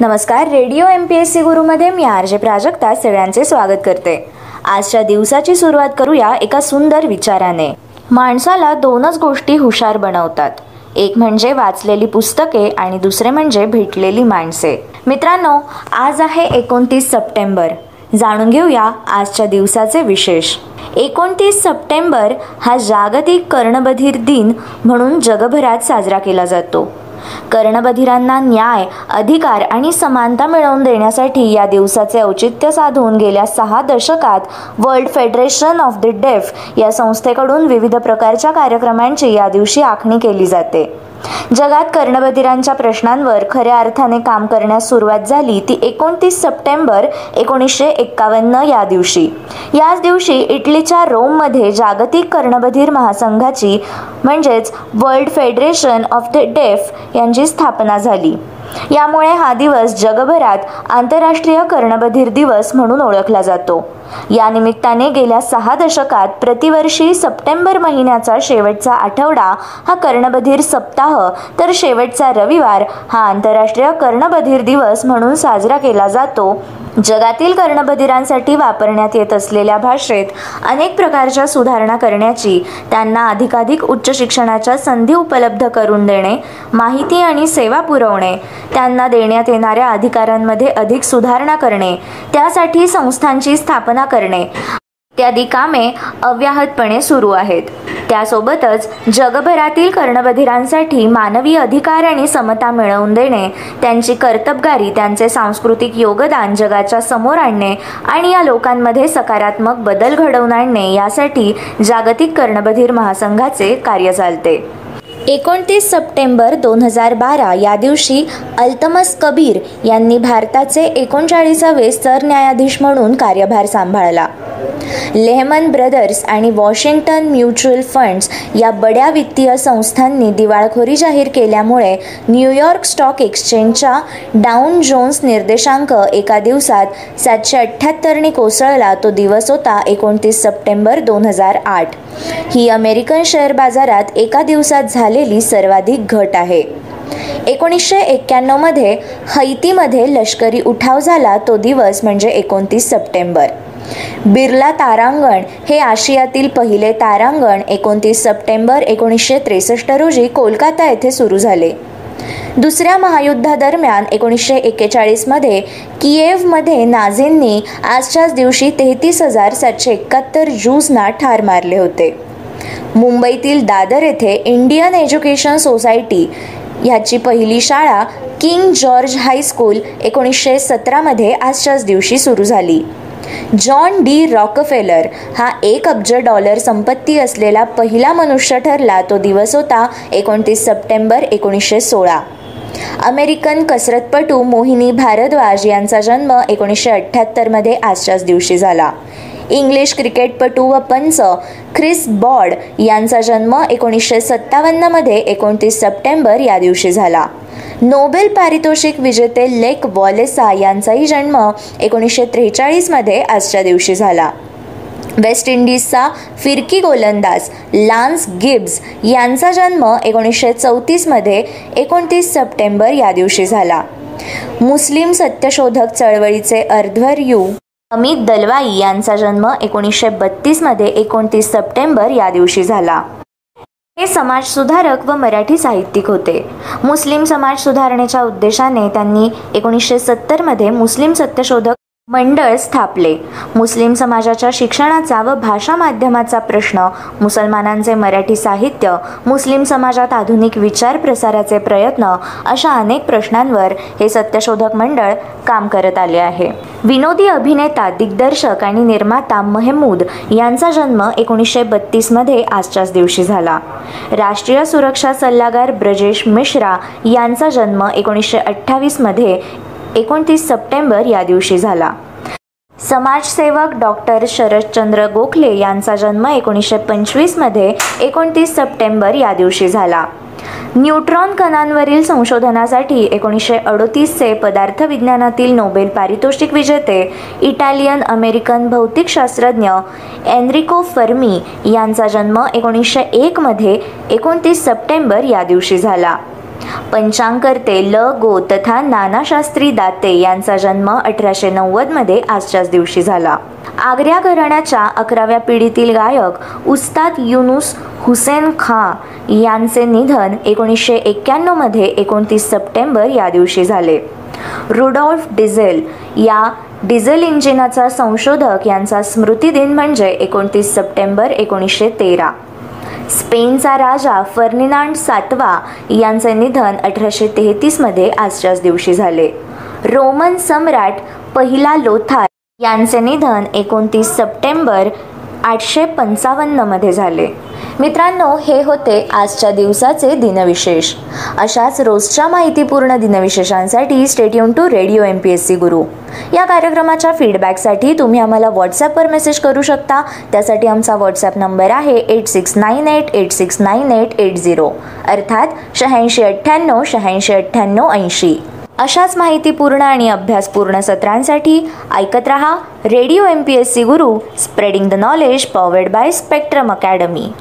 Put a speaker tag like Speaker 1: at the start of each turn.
Speaker 1: नमस्कार. Radio MPSC गुरुमध्ये मी RJ Prajakta सगळ्यांचे स्वागत करते. आजच्या दिवसाची सुरुवात करूया एका सुंदर विचाराने. माणसाला दोनच गोष्टी हुशार बनवतात, एक म्हणजे वाचलेली पुस्तके आणि दुसरे म्हणजे भेटलेली माणसे. मित्रांनो, आज आहे 29 सप्टेंबर. जाणून घेऊया आजच्या दिवसाचे विशेष. 29 सप्टेंबर हा जागतिक कर्णबधीर दिन म्हणून जगभरात साजरा केला जातो. कर्णबधिरांना न्याय, अधिकार आणि समानता मिळवून देण्यासाठी या दिवसाचे औचित्य साधून गेल्या 6 दशकात वर्ल्ड फेडरेशन ऑफ द डेफ या संस्थेकडून विविध प्रकारच्या कार्यक्रमांची या दिवशी आखणी केली जाते. जगात कर्णबधिरांच्या प्रश्नांवर खऱ्या अर्थाने काम करण्यास सुरुवात झाली ती 29 सप्टेंबर 1951 या दिवशी. याच दिवशी इटलीच्या रोममध्ये जागतिक कर्णबधीर महासंघाची म्हणजेच वर्ल्ड फेडरेशन ऑफ द डेफ यांची स्थापना झाली. यामुळे हा दिवस जगभरात आंतरराष्ट्रीय कर्णबधीर दिवस म्हणून ओळखला जातो. या निमित्ताने गेल्या 6 दशकात प्रतिवर्षी सप्टेंबर महिन्याचा शेवटचा आठवडा हा कर्णबधीर सप्ताह तर शेवटचा रविवार हा आंतरराष्ट्रीय कर्णबधीर दिवस म्हणून साजरा केला जातो. जगातील कर्णबधिरांसाठी वापरण्यात येत असलेल्या भाषेत अनेक प्रकारच्या सुधारणा करण्याची, त्यांना अधिकाधिक उच्च शिक्षणाच्या संधी उपलब्ध करून देणे, माहिती आणि सेवा पुरवणे, त्यांना देण्यात येणाऱ्या अधिकारांमध्ये अधिक सुधारणा करणे, त्यासाठी संस्थांची स्थापना करणे इत्यादी कामे अव्याहतपणे सुरू आहेत. त्यासोबतच जगभरातील कर्णबधिरांसाठी मानवी अधिकार आणि समता मिळवून देणे, त्यांची कर्तबगारी, त्यांचे सांस्कृतिक योगदान जगाच्या समोर आणणे आणि या लोकांमध्ये सकारात्मक बदल घडवून आणणे यासाठी जागतिक कर्णबधीर महासंघाचे कार्य चालते. 29 सप्टेंबर 2012 या दिवशी अल्तमस कबीर यांनी भारताचे 39वे सरन्यायाधीश म्हणून कार्यभार सांभाळला. लेहमन ब्रदर्स आणि वॉशिंग्टन म्युच्युअल फंड्स या बड्या वित्तीय संस्थांनी दिवाळखोरी जाहीर केल्यामुळे न्यूयॉर्क स्टॉक एक्सचेंजच्या डाऊन जोन्स निर्देशांक एका दिवसात 778 कोसळला. तो दिवस होता 29 सप्टेंबर 2008. ही अमेरिकन शेअर बाजारात एका दिवसात झालेली सर्वाधिक घट आहे. 1991 मध्ये हैतीमध्ये लष्करी उठाव झाला. तो दिवस म्हणजे 29 सप्टेंबर. बिर्ला तारांगण हे आशियातील पहिले तारांगण 29 सप्टेंबर 1963 रोजी कोलकाता येथे सुरू झाले. दुसऱ्या महायुद्धादरम्यान 1941 मध्ये कियेवमध्ये नाझींनी आजच्याच दिवशी 33,771 ज्यूजना ठार मारले होते. मुंबईतील दादर येथे इंडियन एज्युकेशन सोसायटी ह्याची पहिली शाळा किंग जॉर्ज हायस्कूल 1917 मध्ये आजच्याच दिवशी सुरू झाली. जॉन डी रॉकफेलर हा $1 अब्ज संपत्ती असलेला पहिला मनुष्य ठरला. तो दिवस होता 29 सप्टेंबर 1916. अमेरिकन कसरतपटू मोहिनी भारद्वाज यांचा जन्म 1978 मध्ये आजच्याच दिवशी झाला. इंग्लिश क्रिकेटपटू व पंच ख्रिस ब्रॉड यांचा जन्म 1957 मध्ये 29 सप्टेंबर या दिवशी झाला. नोबेल पारितोषिक विजेते लेक वॉलेसा यांचाही जन्म 1943 मध्ये आजच्या दिवशी झाला. वेस्ट इंडिजचा फिरकी गोलंदाज लान्स गिब्स यांचा जन्म 1934 मध्ये 29 सप्टेंबर या दिवशी झाला. मुस्लिम सत्यशोधक चळवळीचे अर्धवर्यू अमित दलवाई यांचा जन्म 1932 मध्ये 29 सप्टेंबर या दिवशी झाला. हे समाजसुधारक व मराठी साहित्यिक होते. मुस्लिम समाज सुधारणेच्या उद्देशाने त्यांनी 1970 मध्ये मुस्लिम सत्यशोधक मंडळ स्थापले. मुस्लिम समाजाच्या शिक्षणाचा व भाषा माध्यमाचा प्रश्न, मुसलमानांचे मराठी साहित्य, मुस्लिम समाजात आधुनिक विचार प्रसाराचे प्रयत्न अशा अनेक प्रश्नांवर हे सत्यशोधक मंडळ काम करत आले आहे. विनोदी अभिनेता, दिग्दर्शक आणि निर्माता महमूद यांचा जन्म 1932 मध्ये आजच्याच दिवशी झाला. राष्ट्रीय सुरक्षा सल्लागार ब्रजेश मिश्रा यांचा जन्म 1928 मध्ये 29 सप्टेंबर या दिवशी झाला. समाजसेवक डॉक्टर शरदचंद्र गोखले यांचा जन्म 1925 मध्ये 29 सप्टेंबर या दिवशी झाला. न्यूट्रॉन कणांवरील संशोधनासाठी 1938चे पदार्थ विज्ञानातील नोबेल पारितोषिक विजेते इटालियन अमेरिकन भौतिकशास्त्रज्ञ एनरिको फर्मी यांचा जन्म 1901 मध्ये 29 सप्टेंबर या दिवशी झाला. पंचांगकर्ते ल गो तथा नाना शास्त्री दाते यांचा जन्म 1890 मध्ये आजच्याच दिवशी झाला. आग्र्या घराण्याच्या 11व्या पिढीतील गायक उस्ताद युनुस हुसेन खां यांचे निधन 1991 मध्ये 29 सप्टेंबर या दिवशी झाले. रुडॉल्फ डिझेल या डिझेल इंजिनाचा संशोधक यांचा स्मृतिदिन म्हणजे 29 सप्टेंबर 1913. स्पेनचा राजा फर्डिनांड सातवा यांचे निधन 1833 मध्ये आजच्याच दिवशी झाले. रोमन सम्राट पहिला लोथार यांचे निधन 29 सप्टेंबर 855 मध्ये झाले. मित्रांनो, हे होते आजच्या दिवसाचे दिनविशेष. अशाच रोजच्या माहितीपूर्ण दिनविशेषांसाठी stay tune to radio MPSC Guru. या कार्यक्रमाच्या फीडबॅकसाठी तुम्ही आम्हाला व्हॉट्सॲपवर मेसेज करू शकता. त्यासाठी आमचा व्हॉट्सॲप नंबर आहे 8698869880 अर्थात 8698869880. अशाच माहितीपूर्ण आणि अभ्यासपूर्ण सत्रांसाठी ऐकत रहा radio MPSC Guru, spreading the knowledge, powered by spectrum academy.